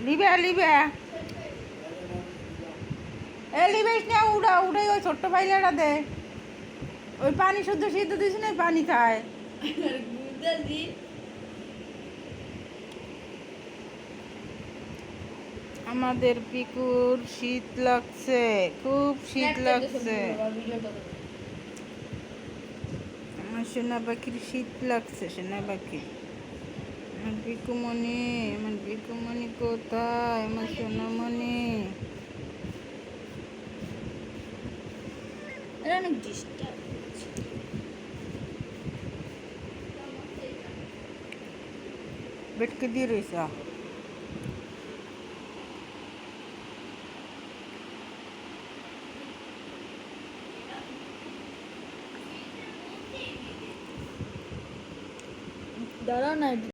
লিবে লিবে এ লিবেশ না উড়া উড়াই ওই ছোট্ট পাইলাটা দে ওই পানি শুদ্ধ সিদ্ধ দিস না পানি খায় আমাদের পিকুর শীত লাগছে খুব শীত লাগছে আমার সোনা পাখির শীত লাগছে সোনা পাখি আমার পিকুমণি কোথায় আমার সোনামণি অনেক ডিস্টার্ব বেটকে দিয়ে রয়েছে দাঁড়াও না